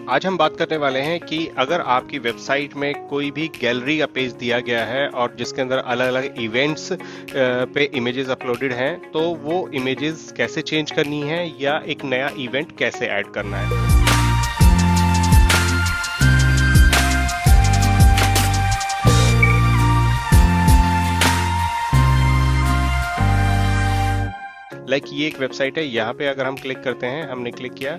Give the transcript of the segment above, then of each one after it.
आज हम बात करने वाले हैं कि अगर आपकी वेबसाइट में कोई भी गैलरी का पेज दिया गया है और जिसके अंदर अलग अलग इवेंट्स पे इमेजेस अपलोडेड हैं, तो वो इमेजेस कैसे चेंज करनी है या एक नया इवेंट कैसे ऐड करना है। ये एक वेबसाइट है। यहाँ पे अगर हम क्लिक करते हैं, हमने क्लिक किया,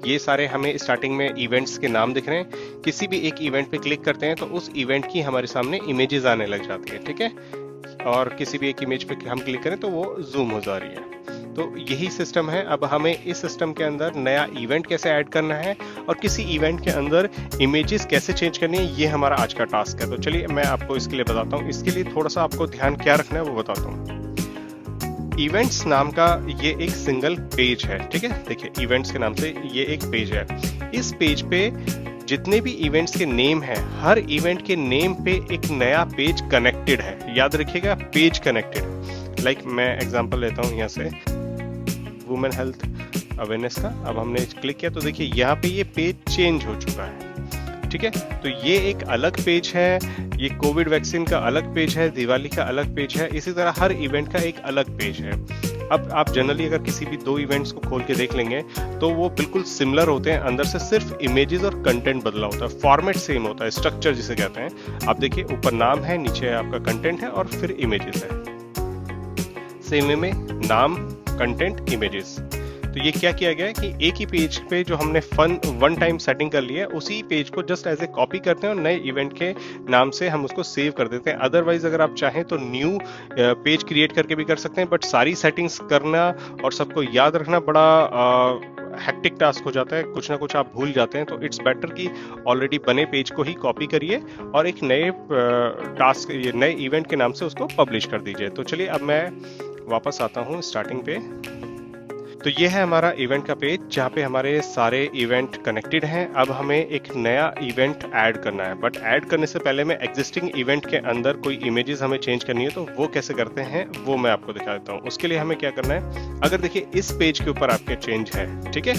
ये सारे हमें स्टार्टिंग में इवेंट्स के नाम दिख रहे हैं। किसी भी एक इवेंट पे क्लिक करते हैं तो उस इवेंट की हमारे सामने इमेजेस आने लग जाती है, ठीक है। और किसी भी एक इमेज पे हम क्लिक करें तो वो जूम हो जा रही है। तो यही सिस्टम है। अब हमें इस सिस्टम के अंदर नया इवेंट कैसे ऐड करना है और किसी इवेंट के अंदर इमेजेस कैसे चेंज करनी है, ये हमारा आज का टास्क है। तो चलिए मैं आपको इसके लिए बताता हूँ। इसके लिए थोड़ा सा आपको ध्यान क्या रखना है वो बताता हूँ। इवेंट्स नाम का ये एक सिंगल पेज है, ठीक है। देखिए, इवेंट्स के नाम से ये एक पेज है। इस पेज पे जितने भी इवेंट्स के नेम हैं, हर इवेंट के नेम पे एक नया पेज कनेक्टेड है। याद रखिएगा, पेज कनेक्टेड। मैं एग्जांपल लेता हूँ यहाँ से वुमेन हेल्थ अवेयरनेस का। अब हमने क्लिक किया तो देखिए यहाँ पे ये पेज चेंज हो चुका है, ठीक है। तो ये एक अलग पेज है, ये कोविड वैक्सीन का अलग पेज है, दिवाली का अलग पेज है। इसी तरह हर इवेंट का एक अलग पेज है। अब आप जनरली अगर किसी भी दो इवेंट्स को खोल के देख लेंगे तो वो बिल्कुल सिमिलर होते हैं। अंदर से सिर्फ इमेजेस और कंटेंट बदला होता है, फॉर्मेट सेम होता है, स्ट्रक्चर जिसे कहते हैं। आप देखिए, ऊपर नाम है, नीचे आपका कंटेंट है और फिर इमेजेस है। सेम वे में नाम, कंटेंट, इमेजेस। तो ये क्या किया गया है कि एक ही पेज पे जो हमने वन टाइम सेटिंग कर ली है, उसी पेज को जस्ट एज ए कॉपी करते हैं और नए इवेंट के नाम से हम उसको सेव कर देते हैं। अदरवाइज अगर आप चाहें तो न्यू पेज क्रिएट करके भी कर सकते हैं, बट सारी सेटिंग्स करना और सबको याद रखना बड़ा हेक्टिक टास्क हो जाता है। कुछ ना कुछ आप भूल जाते हैं। तो इट्स बेटर कि ऑलरेडी बने पेज को ही कॉपी करिए और एक नए नए इवेंट के नाम से उसको पब्लिश कर दीजिए। तो चलिए अब मैं वापस आता हूँ स्टार्टिंग पे। तो ये है हमारा इवेंट का पेज जहाँ पे हमारे सारे इवेंट कनेक्टेड हैं। अब हमें एक नया इवेंट ऐड करना है, बट ऐड करने से पहले मैं एग्जिस्टिंग इवेंट के अंदर कोई इमेजेस हमें चेंज करनी है, तो वो कैसे करते हैं वो मैं आपको दिखा देता हूँ। उसके लिए हमें क्या करना है, अगर देखिए इस पेज के ऊपर आपके चेंज है, ठीक है।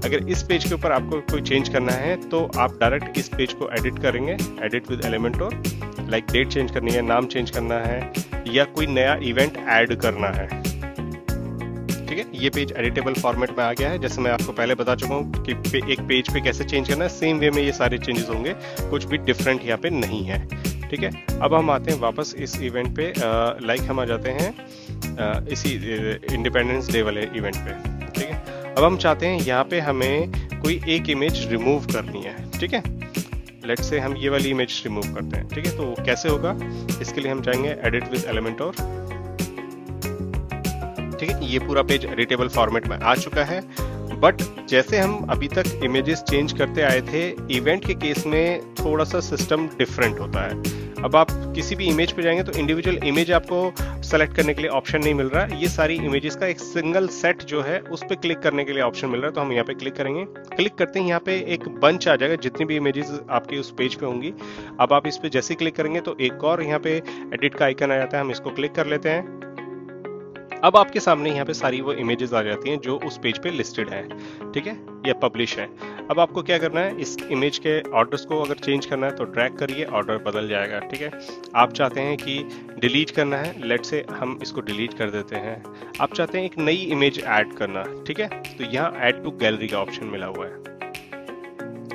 अगर इस पेज के ऊपर आपको कोई चेंज करना है तो आप डायरेक्ट इस पेज को एडिट करेंगे, एडिट विद एलिमेंटोर। डेट चेंज करनी है, नाम चेंज करना है या कोई नया इवेंट ऐड करना है, ठीक है। ये पेज एडिटेबल फॉर्मेट में आ गया है। जैसे मैं आपको पहले बता चुका हूँ कि एक पेज पे कैसे चेंज करना है, सेम वे में ये सारे चेंजेस होंगे, कुछ भी डिफरेंट यहाँ पे नहीं है, ठीक है। अब हम आते हैं वापस इस इवेंट पे। हम आ जाते हैं इसी इंडिपेंडेंस डे वाले इवेंट पे, ठीक है। अब हम चाहते हैं यहाँ पे हमें कोई एक इमेज रिमूव करनी है, ठीक है। लेट्स से हम ये वाली इमेज रिमूव करते हैं, ठीक है। तो कैसे होगा, इसके लिए हम जाएंगे एडिट विद एलिमेंटोर, ठीक है। ये पूरा पेज एडिटेबल फॉर्मेट में आ चुका है। बट जैसे हम अभी तक इमेजेस चेंज करते आए थे, इवेंट के केस में थोड़ा सा सिस्टम डिफरेंट होता है। अब आप किसी भी इमेज पे जाएंगे तो इंडिविजुअल इमेज आपको सेलेक्ट करने के लिए ऑप्शन नहीं मिल रहा है। ये सारी इमेजेस का एक सिंगल सेट जो है उस पर क्लिक करने के लिए ऑप्शन मिल रहा है। तो हम यहाँ पे क्लिक करेंगे। क्लिक करते हैं, यहाँ पे एक बंच आ जाएगा जितनी भी इमेजेस आपकी उस पेज पे होंगी। अब आप इस पे जैसे क्लिक करेंगे तो एक और यहाँ पे एडिट का आइकन आ जाता है। हम इसको क्लिक कर लेते हैं। अब आपके सामने यहाँ पे सारी वो इमेजेस आ जाती हैं जो उस पेज पे लिस्टेड है, ठीक है, या पब्लिश है। अब आपको क्या करना है, इस इमेज के ऑर्डर्स को अगर चेंज करना है तो ड्रैग करिए, ऑर्डर बदल जाएगा, ठीक है। आप चाहते हैं कि डिलीट करना है, लेट से हम इसको डिलीट कर देते हैं। आप चाहते हैं एक नई इमेज ऐड करना, ठीक है, तो यहाँ ऐड टू गैलरी का ऑप्शन मिला हुआ है।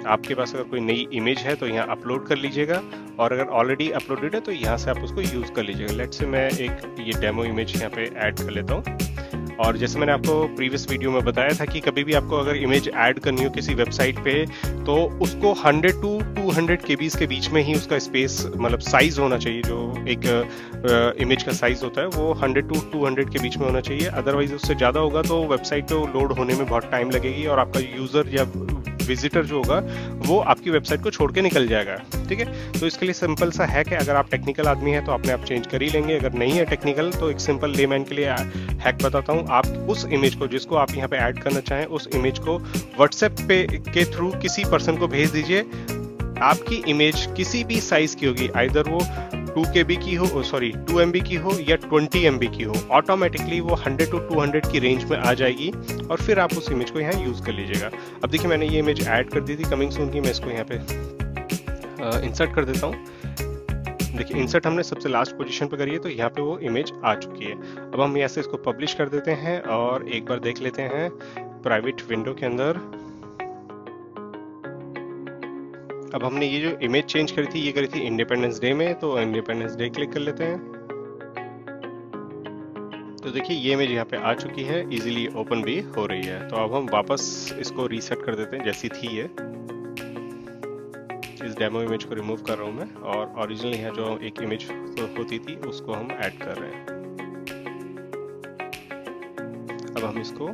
आपके पास अगर कोई नई इमेज है तो यहाँ अपलोड कर लीजिएगा, और अगर ऑलरेडी अपलोडेड है तो यहाँ से आप उसको यूज कर लीजिएगा। लेट्स से मैं एक ये डेमो इमेज यहाँ पे ऐड कर लेता हूँ। और जैसे मैंने आपको प्रीवियस वीडियो में बताया था कि कभी भी आपको अगर इमेज ऐड करनी हो किसी वेबसाइट पे तो उसको 100 to 200 केबीज के बीच में ही उसका स्पेस, साइज होना चाहिए। जो एक इमेज का साइज होता है वो 100 to 200 के बीच में होना चाहिए। अदरवाइज उससे ज़्यादा होगा तो वेबसाइट को लोड होने में बहुत टाइम लगेगी और आपका यूज़र या विजिटर जो होगा वो आपकी वेबसाइट को छोड़ के निकल जाएगा, ठीक है। तो इसके लिए सिंपल सा हैक है। अगर आप टेक्निकल आदमी हैं तो अपने आप चेंज कर ही लेंगे। अगर नहीं है टेक्निकल तो एक सिंपल लेमैन के लिए हैक बताता हूँ। आप उस इमेज को जिसको आप यहाँ पे ऐड करना चाहें, उस इमेज को व्हाट्सएप पे के थ्रू किसी पर्सन को भेज दीजिए। आपकी इमेज किसी भी साइज की होगी, आइदर वो 2 KB की हो, सॉरी 2 MB की हो या 20 MB की हो, ऑटोमेटिकली वो 100 to 200 की रेंज में आ जाएगी और फिर आप उस इमेज को यहाँ यूज़ कर लीजिएगा। अब देखिए मैंने ये इमेज ऐड कर दी थी कमिंग सून की, मैं इसको यहाँ पे इंसर्ट कर देता हूँ। देखिए इंसर्ट हमने सबसे लास्ट पोजीशन पे करी है तो यहाँ पे वो इमेज आ चुकी है। अब हम यहाँ से इसको पब्लिश कर देते हैं और एक बार देख लेते हैं प्राइवेट विंडो के अंदर। अब हमने ये जो इमेज चेंज करी थी ये करी थी इंडिपेंडेंस डे में, तो इंडिपेंडेंस डे क्लिक कर लेते हैं। तो देखिए ये इमेज यहाँ पे आ चुकी है, इजीली ओपन भी हो रही है। तो अब हम वापस इसको रीसेट कर देते हैं जैसी थी ये। इस डेमो इमेज को रिमूव कर रहा हूँ मैं और ओरिजिनल यहाँ जो एक इमेज होती थी उसको हम ऐड कर रहे हैं। अब हम इसको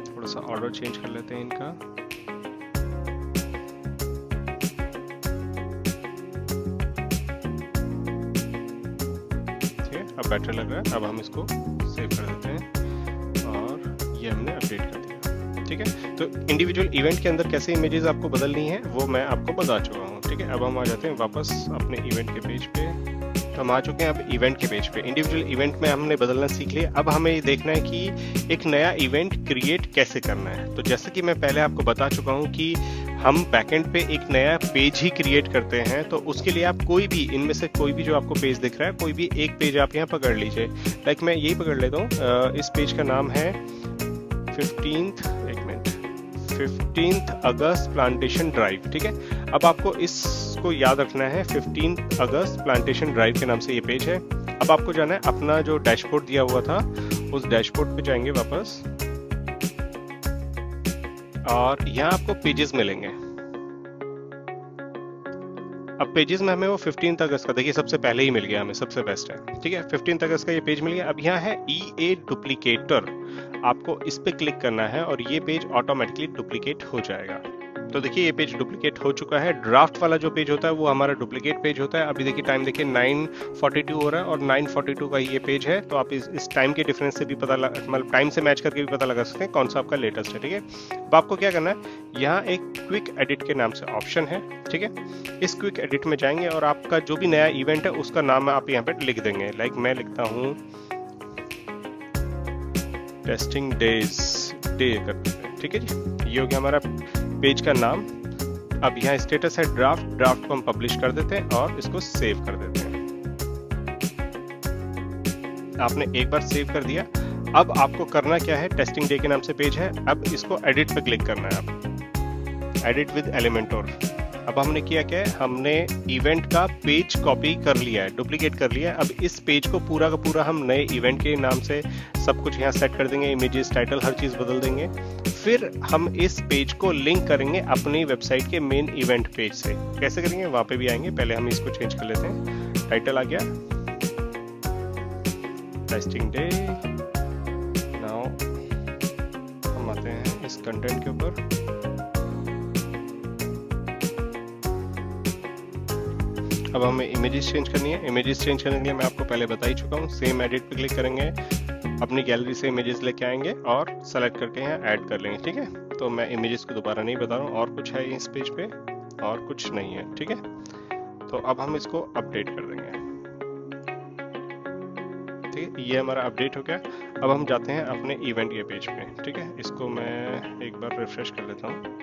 थोड़ा सा ऑर्डर चेंज कर लेते हैं इनका। ठीक है, अब बेटर लग रहा है। अब हम इसको सेव कर देते हैं और ये हमने अपडेट कर दिया। ठीक है, तो इंडिविजुअल इवेंट के अंदर कैसे इमेजेस आपको बदलनी है वो मैं आपको बता चुका हूँ। ठीक है, अब हम आ जाते हैं वापस अपने इवेंट के पेज पे। तो हम आ चुके हैं अब इवेंट के पेज पे। इंडिविजुअल इवेंट में हमने बदलना सीख लिया। अब हमें ये देखना है कि एक नया इवेंट क्रिएट कैसे करना है। तो जैसे कि मैं पहले आपको बता चुका हूँ कि हम बैकएंड पे एक नया पेज ही क्रिएट करते हैं, तो उसके लिए आप कोई भी इनमें से कोई भी जो आपको पेज दिख रहा है, कोई भी एक पेज आप यहाँ पकड़ लीजिए। लाइक मैं यही पकड़ लेता हूँ। इस पेज का नाम है 15th अगस्त प्लांटेशन ड्राइव। ठीक है, अब आपको इसको याद रखना है, 15 अगस्त प्लांटेशन ड्राइव के नाम से ये पेज है। अब आपको जाना है अपना जो डैशबोर्ड दिया हुआ था उस डैशबोर्ड पे जाएंगे वापस और यहाँ आपको पेजेस मिलेंगे। अब पेजेस में हमें वो 15 अगस्त का देखिए सबसे पहले ही मिल गया, हमें सबसे बेस्ट है। ठीक है, 15 अगस्त का ये पेज मिल गया। अब यहाँ है EA डुप्लीकेटर, आपको इस पे क्लिक करना है और ये पेज ऑटोमेटिकली डुप्लीकेट हो जाएगा। तो देखिए ये पेज डुप्लीकेट हो चुका है। ड्राफ्ट वाला जो पेज होता है वो हमारा डुप्लीकेट पेज होता है। अभी देखिए टाइम देखिए 9:42 हो रहा है और 9:42 का ये पेज है। तो आप इस टाइम के डिफरेंस से भी पता मतलब टाइम से मैच करके भी पता लगा सकते हैं कौन सा आपका लेटेस्ट है। ठीक है, अब आपको क्या करना है, यहाँ एक क्विक एडिट के नाम से ऑप्शन है। ठीक है, इस क्विक एडिट में जाएंगे और आपका जो भी नया इवेंट है उसका नाम आप यहाँ पे लिख देंगे। लाइक मैं लिखता हूँ टेस्टिंग डेज डे कर देते हैं। ठीक है जी, ये हो गया हमारा पेज का नाम। अब यहाँ स्टेटस है ड्राफ्ट को हम पब्लिश कर देते हैं और इसको सेव कर देते हैं। आपने एक बार सेव कर दिया। अब आपको करना क्या है, टेस्टिंग डे के नाम से पेज है, अब इसको एडिट पे क्लिक करना है। आप एडिट विद एलिमेंटोर। अब हमने किया क्या है, हमने इवेंट का पेज कॉपी कर लिया है, डुप्लीकेट कर लिया है। अब इस पेज को पूरा का पूरा हम नए इवेंट के नाम से सब कुछ यहाँ सेट कर देंगे, इमेजेस, टाइटल, हर चीज बदल देंगे। फिर हम इस पेज को लिंक करेंगे अपनी वेबसाइट के मेन इवेंट पेज से। कैसे करेंगे, वहां पे भी आएंगे। पहले हम इसको चेंज कर लेते हैं। टाइटल आ गया टेस्टिंग डे। नाउ हम आते हैं इस कंटेंट के ऊपर। अब हमें इमेजेस चेंज करनी है। इमेजेस चेंज करने के लिए मैं आपको पहले बता ही चुका हूँ। सेम एडिट पे क्लिक करेंगे, अपनी गैलरी से इमेजेस लेके आएंगे और सेलेक्ट करके यहाँ ऐड कर लेंगे। ठीक है, तो मैं इमेजेस को दोबारा नहीं बता रहा हूँ, और कुछ है इस पेज पे और कुछ नहीं है। ठीक है, तो अब हम इसको अपडेट कर देंगे। ठीक है, ये हमारा अपडेट हो गया। अब हम जाते हैं अपने इवेंट के पेज पे। ठीक है, इसको मैं एक बार रिफ्रेश कर लेता हूँ।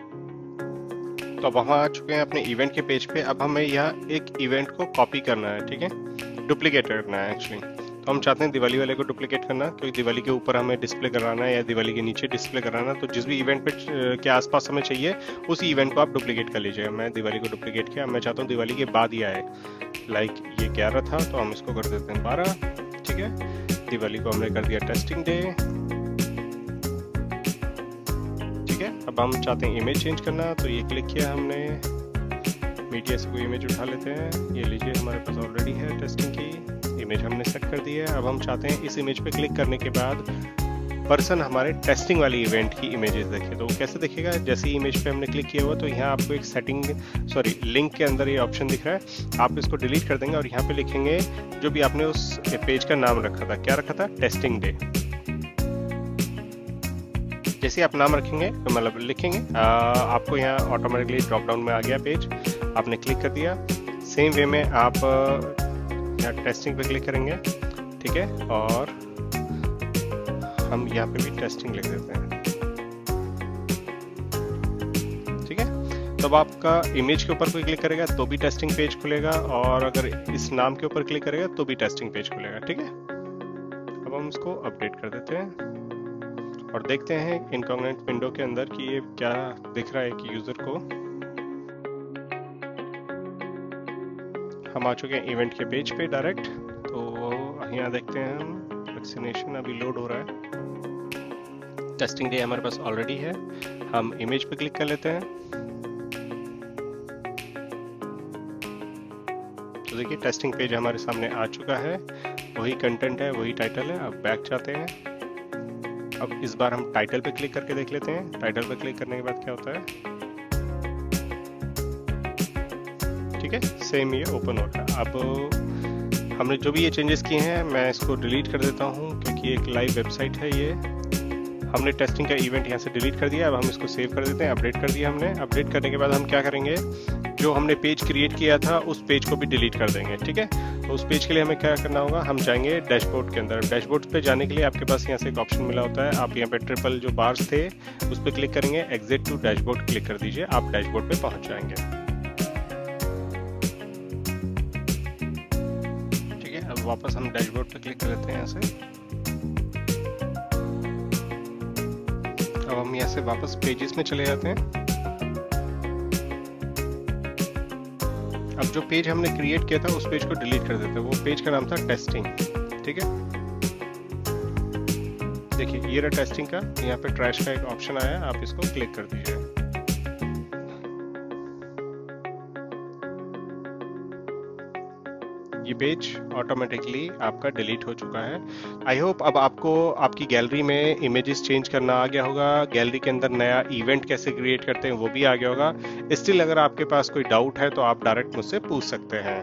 तो अब हम आ चुके हैं अपने इवेंट के पेज पे। अब हमें यहाँ एक इवेंट को कॉपी करना है। ठीक है, डुप्लीकेट करना है एक्चुअली। तो हम चाहते हैं दिवाली वाले को डुप्लीकेट करना, क्योंकि दिवाली के ऊपर हमें डिस्प्ले कराना है या दिवाली के नीचे डिस्प्ले कराना। तो जिस भी इवेंट पे के आसपास हमें चाहिए उसी इवेंट को आप डुप्लीकेट कर लीजिए। मैं दिवाली को डुप्लीकेट किया। मैं चाहता हूँ दिवाली के बाद ही आए। लाइक ये 11 था तो हम इसको कर देते हैं 12। ठीक है, दिवाली को हमने कर दिया टेस्टिंग डे। ठीक है, अब हम चाहते हैं इमेज चेंज करना, तो ये क्लिक किया हमने। मीडिया से कोई इमेज उठा लेते हैं। ये लीजिए, हमारे पास ऑलरेडी है टेस्टिंग की इमेज, हमने सेट कर दी है। अब हम चाहते हैं इस इमेज पे क्लिक करने के बाद पर्सन हमारे टेस्टिंग वाली इवेंट की इमेजेस देखे। तो कैसे दिखेगा, जैसे ही इमेज पे हमने क्लिक किया हुआ तो यहाँ आपको एक लिंक के अंदर ये ऑप्शन दिख रहा है। आप इसको डिलीट कर देंगे और यहाँ पे लिखेंगे जो भी आपने उस पेज का नाम रखा था। क्या रखा था, टेस्टिंग डे। जैसे आप नाम रखेंगे तो मतलब लिखेंगे, आपको यहाँ ऑटोमेटिकली ड्रॉप डाउन में आ गया पेज। आपने क्लिक कर दिया। सेम वे में आप यहाँ टेस्टिंग पे क्लिक करेंगे, ठीक है, और हम यहाँ पे भी टेस्टिंग लिख देते हैं, ठीक है। तो अब आपका इमेज के ऊपर कोई क्लिक करेगा तो भी टेस्टिंग पेज खुलेगा, और अगर इस नाम के ऊपर क्लिक करेगा तो भी टेस्टिंग पेज खुलेगा, ठीक है। अब हम इसको अपडेट कर देते हैं और देखते हैं इनकॉग्निट विंडो के अंदर कि ये क्या दिख रहा है कि यूजर को। हम आ चुके हैं इवेंट के पेज पे डायरेक्ट। तो यहाँ देखते हैं हम वैक्सीनेशन अभी लोड हो रहा है। टेस्टिंग डे हमारे पास ऑलरेडी है। हम इमेज पे क्लिक कर लेते हैं। तो देखिए टेस्टिंग पेज हमारे सामने आ चुका है, वही कंटेंट है, वही टाइटल है। अब बैक जाते हैं। अब इस बार हम टाइटल पे क्लिक करके देख लेते हैं। टाइटल पे क्लिक करने के बाद क्या होता है, ठीक है, सेम ये ओपन हो रहा है। अब हमने जो भी ये चेंजेस किए हैं मैं इसको डिलीट कर देता हूँ, क्योंकि एक लाइव वेबसाइट है ये। हमने टेस्टिंग का इवेंट यहाँ से डिलीट कर दिया। अब हम इसको सेव कर देते हैं। अपडेट कर दिया हमने। अपडेट करने के बाद हम क्या करेंगे, जो हमने पेज क्रिएट किया था उस पेज को भी डिलीट कर देंगे, ठीक है। तो उस पेज के लिए हमें क्या करना होगा, हम जाएंगे डैशबोर्ड के अंदर। डैशबोर्ड पे जाने के लिए आपके पास यहाँ से एक ऑप्शन मिला होता है। आप यहाँ पे ट्रिपल जो बार्स थे उस पर क्लिक करेंगे, एग्जिट टू डैशबोर्ड क्लिक कर दीजिए, आप डैशबोर्ड पे पहुंच जाएंगे, ठीक है। अब वापस हम डैशबोर्ड पे क्लिक कर लेते हैं यहाँ से। अब हम यहाँ से वापस पेजेस में चले जाते हैं। अब जो पेज हमने क्रिएट किया था उस पेज को डिलीट कर देते हैं। वो पेज का नाम था टेस्टिंग, ठीक है। देखिए ये रहा टेस्टिंग का। यहाँ पे ट्रैश का एक ऑप्शन आया, आप इसको क्लिक कर दीजिए। ये पेज ऑटोमेटिकली आपका डिलीट हो चुका है। आई होप अब आपको आपकी गैलरी में इमेजेस चेंज करना आ गया होगा। गैलरी के अंदर नया इवेंट कैसे क्रिएट करते हैं वो भी आ गया होगा। स्टिल अगर आपके पास कोई डाउट है तो आप डायरेक्ट मुझसे पूछ सकते हैं।